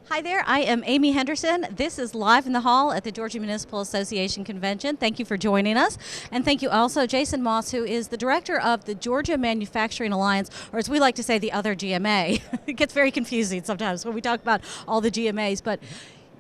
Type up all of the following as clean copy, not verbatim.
Hi there, I am Amy Henderson. This is Live in the Hall at the Georgia Municipal Association Convention. Thank you for joining us. And thank you also Jason Moss, who is the director of the Georgia Manufacturing Alliance, or as we like to say, the other GMA. It gets very confusing sometimes when we talk about all the GMAs, but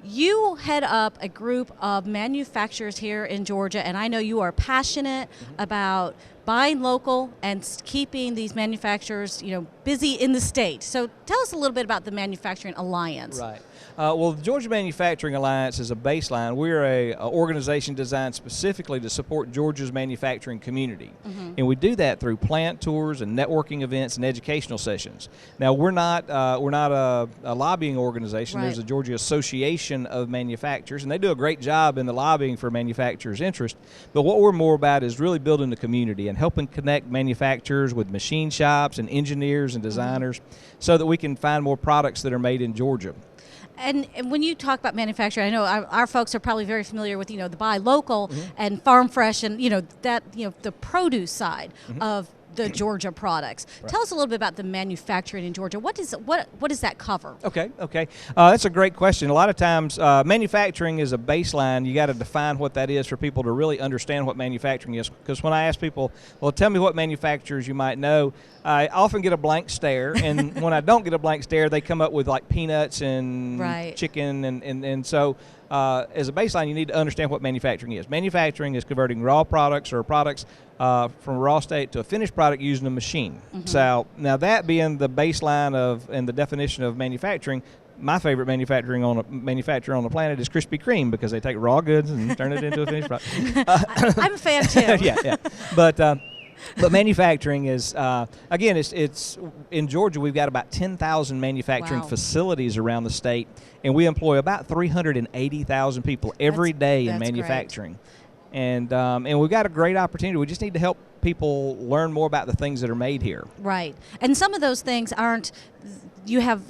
you head up a group of manufacturers here in Georgia, and I know you are passionate about buying local and keeping these manufacturers, busy in the state. So tell us a little bit about the Manufacturing Alliance. Right. Well, the Georgia Manufacturing Alliance is a baseline. We're a organization designed specifically to support Georgia's manufacturing community. And we do that through plant tours and networking events and educational sessions. Now, we're not a lobbying organization. Right. There's a Georgia Association of Manufacturers, and they do a great job in the lobbying for manufacturers' interest. But what we're more about is really building the community and helping connect manufacturers with machine shops and engineers and designers so that we can find more products that are made in Georgia. And when you talk about manufacturing, I know our folks are probably very familiar with, the buy local and farm fresh and, the produce side of the Georgia products. Right. Tell us a little bit about the manufacturing in Georgia. What does that cover? Okay. That's a great question. A lot of times, manufacturing is a baseline. You got to define what that is for people to really understand what manufacturing is. Because when I ask people, well, tell me what manufacturers you might know, I often get a blank stare. And when I don't get a blank stare, they come up with like peanuts and chicken. And so as a baseline, you need to understand what manufacturing is. Manufacturing is converting raw products or products from a raw state to a finished product using a machine. So now that being the baseline and the definition of manufacturing, my favorite manufacturer on the planet is Krispy Kreme because they take raw goods and turn it into a finished product. I'm a fan too. Yeah. But manufacturing is, again, it's in Georgia, we've got about 10,000 manufacturing facilities around the state, and we employ about 380,000 people every day in manufacturing. Great. And we've got a great opportunity. We just need to help people learn more about the things that are made here. Right. And some of those things aren't, you have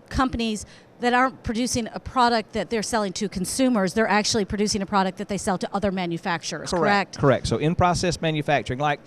companies that aren't producing a product that they're selling to consumers. They're actually producing a product that they sell to other manufacturers, correct? Correct. So in-process manufacturing, like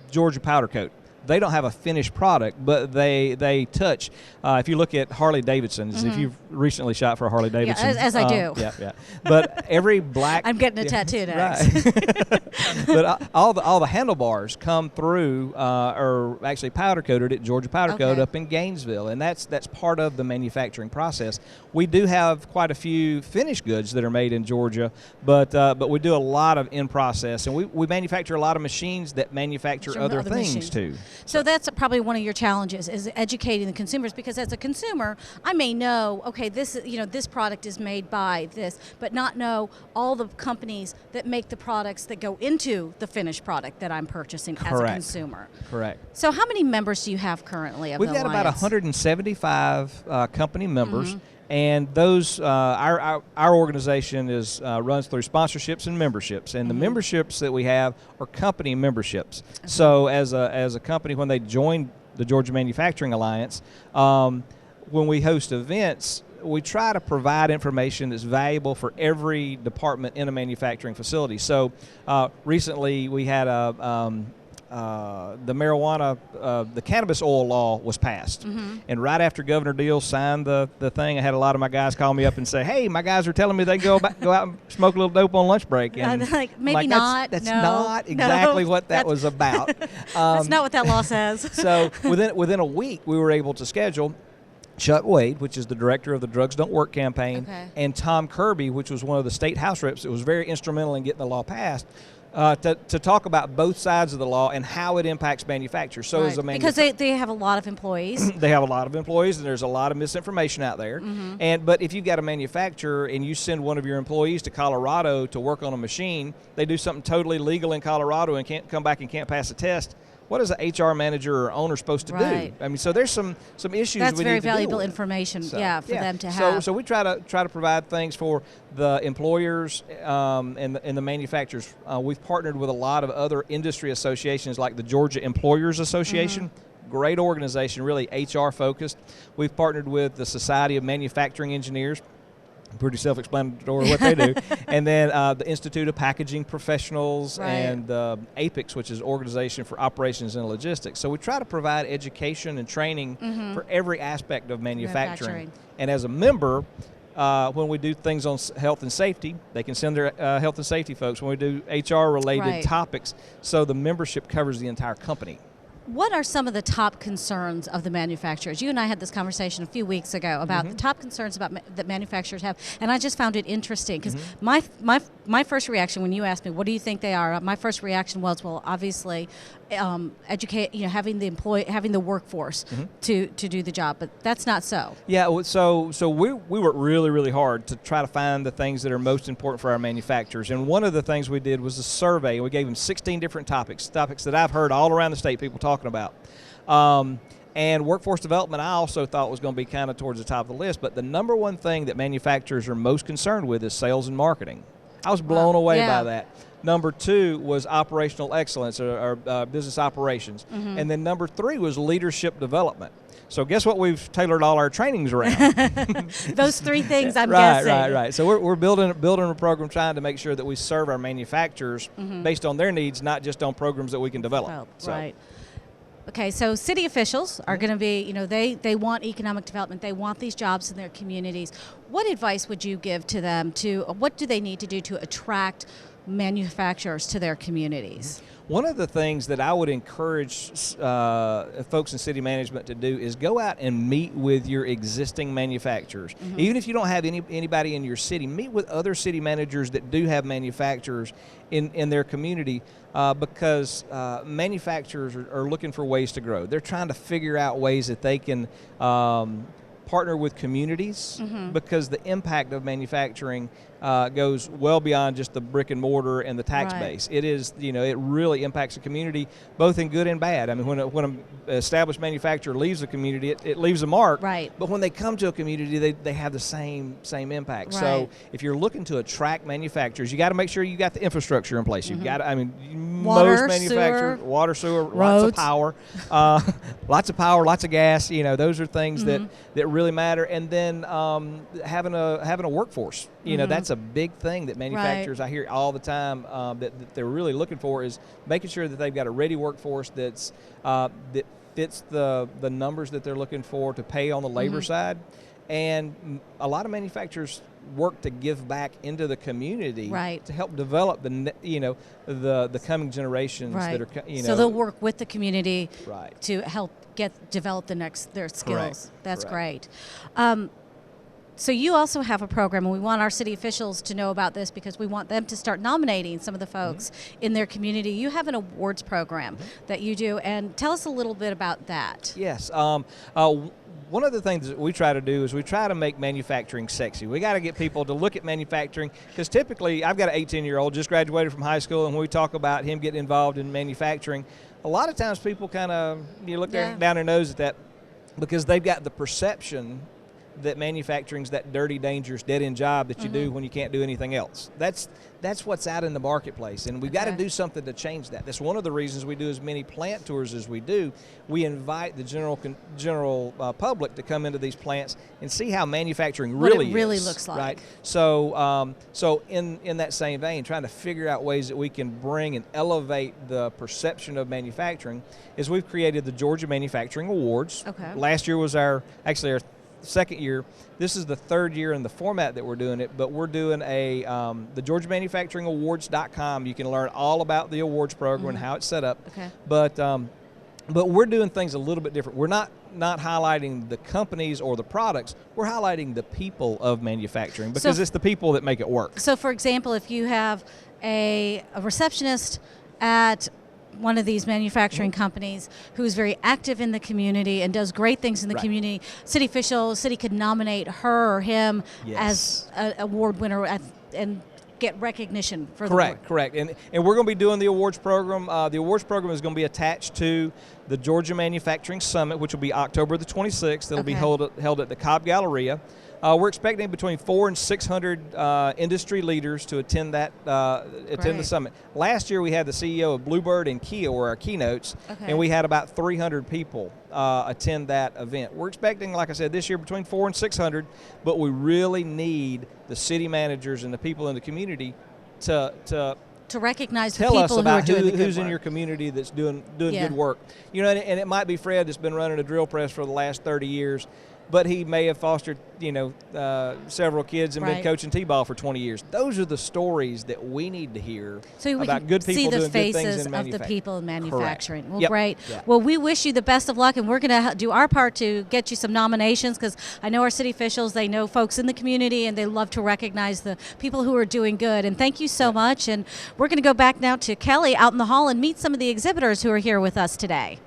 Georgia Powder Coat, they don't have a finished product, but they touch. If you look at Harley Davidsons, if you've recently shot for a Harley Davidson. Yeah, as I do. Yeah. But every black... I'm getting a tattoo next. Right. But all the handlebars come through, or actually powder coated at Georgia Powder Coat up in Gainesville, and that's part of the manufacturing process. We do have quite a few finished goods that are made in Georgia, but we do a lot of in-process, and we manufacture a lot of machines that manufacture other things too. So that's probably one of your challenges, is educating the consumers, because as a consumer, I may know, okay, this product is made by this, but not know all the companies that make the products that go into the finished product that I'm purchasing as a consumer. Correct. So how many members do you have currently of the We've got Alliance? about 175 company members. And those, our organization runs through sponsorships and memberships, and the memberships that we have are company memberships. So as a company, when they join the Georgia Manufacturing Alliance, when we host events, we try to provide information that's valuable for every department in a manufacturing facility. So recently we had the marijuana, the cannabis oil law was passed. And right after Governor Deal signed the thing, I had a lot of my guys call me up and say, hey, my guys are telling me they go out and smoke a little dope on lunch break. And maybe not. That's not exactly what that was about. That's not what that law says. So within a week, we were able to schedule Chuck Wade, which is the director of the Drugs Don't Work campaign, and Tom Kirby, which was one of the state House reps that was very instrumental in getting the law passed, to talk about both sides of the law and how it impacts manufacturers. So as a because they have a lot of employees. They have a lot of employees, and there's a lot of misinformation out there. But if you've got a manufacturer and you send one of your employees to Colorado to work on a machine, they do something totally legal in Colorado and can't come back and can't pass a test. What is an HR manager or owner supposed to do? I mean, so there's some issues. That's we very need to valuable deal with. information, for them to have. So we try to provide things for the employers and the manufacturers. We've partnered with a lot of other industry associations, like the Georgia Employers Association. Great organization, really HR focused. We've partnered with the Society of Manufacturing Engineers. Pretty self-explanatory what they do. And then the Institute of Packaging Professionals and APICS, which is Organization for Operations and Logistics. So we try to provide education and training for every aspect of manufacturing. And as a member, when we do things on health and safety, they can send their health and safety folks. When we do HR-related topics, so the membership covers the entire company. What are some of the top concerns of the manufacturers? You and I had this conversation a few weeks ago about the top concerns that manufacturers have, and I just found it interesting because my first reaction when you asked me, what do you think they are? My first reaction was, well, obviously, educate, having the workforce to do the job, but that's not so. Yeah, so we worked really, really hard to try to find the things that are most important for our manufacturers, and one of the things we did was a survey. We gave them 16 different topics that I've heard all around the state people talking about. And workforce development I also thought was going to be kind of towards the top of the list, but the number one thing that manufacturers are most concerned with is sales and marketing. I was blown away by that. Number 2 was operational excellence, or business operations. And then number 3 was leadership development. So guess what we've tailored all our trainings around? Those 3 things, I'm guessing. Right. So we're building a program trying to make sure that we serve our manufacturers based on their needs, not just on programs that we can develop. Right. Okay, so city officials are going to be, they want economic development. They want these jobs in their communities. What advice would you give to them what do they need to do to attract manufacturers to their communities? One of the things that I would encourage folks in city management to do is go out and meet with your existing manufacturers. Even if you don't have anybody in your city, meet with other city managers that do have manufacturers in their community, because manufacturers are looking for ways to grow. They're trying to figure out ways that they can partner with communities, because the impact of manufacturing goes well beyond just the brick and mortar and the tax base. It is, it really impacts the community, both in good and bad. I mean, when an established manufacturer leaves a community, it leaves a mark. Right. But when they come to a community, they have the same impact. Right. So if you're looking to attract manufacturers, you got to make sure you got the infrastructure in place. You've got, most manufacturers, water, sewer, lots of power, lots of gas. Those are things that really matter. And then having a workforce. That's a big thing that manufacturers, I hear all the time, that they're really looking for, is making sure that they've got a ready workforce that fits the numbers that they're looking for to pay on the labor side. And a lot of manufacturers work to give back into the community to help develop the coming generations that are So they'll work with the community to help develop their skills. Correct. That's great. So you also have a program, and we want our city officials to know about this because we want them to start nominating some of the folks in their community. You have an awards program that you do, and tell us a little bit about that. Yes. One of the things that we try to do is we try to make manufacturing sexy. We got to get people to look at manufacturing, because typically I've got an 18-year-old just graduated from high school, and when we talk about him getting involved in manufacturing, a lot of times people kind of look down their nose at that, because they've got the perception that manufacturing's that dirty, dangerous, dead-end job that you do when you can't do anything else. That's what's out in the marketplace, and we've got to do something to change that. That's one of the reasons we do as many plant tours as we do. We invite the general public to come into these plants and see how manufacturing really looks like. Right. So, in that same vein, trying to figure out ways that we can bring and elevate the perception of manufacturing, is we've created the Georgia Manufacturing Awards. Okay. Last year was our second year. This is the third year in the format that we're doing it, but we're doing the GeorgiaManufacturingAwards.com. You can learn all about the awards program and how it's set up. Okay. But we're doing things a little bit different. We're not highlighting the companies or the products. We're highlighting the people of manufacturing, because it's the people that make it work. So, for example, if you have a receptionist at one of these manufacturing companies who's very active in the community and does great things in the community, city could nominate her or him as an award winner and get recognition for the work. Correct. And we're going to be doing the awards program. The awards program is going to be attached to the Georgia Manufacturing Summit, which will be October the 26th. It'll be held at the Cobb Galleria. We're expecting between 400 and 600 industry leaders to attend that attend the summit. Last year we had the CEO of Bluebird and Kia were our keynotes, and we had about 300 people attend that event. We're expecting, like I said, this year between 400 and 600, but we really need the city managers and the people in the community to recognize the tell people us who are about doing the good who's in work. your community that's doing good work. You know, and it might be Fred that's been running a drill press for the last 30 years, but he may have fostered, several kids and been coaching T-ball for 20 years. Those are the stories that we need to hear about good people doing good things in manufacturing. See the faces of the people in manufacturing. Correct. Well, great. Yeah. Well, we wish you the best of luck, and we're going to do our part to get you some nominations, because I know our city officials, they know folks in the community, and they love to recognize the people who are doing good. And thank you so much. And we're going to go back now to Kelly out in the hall and meet some of the exhibitors who are here with us today.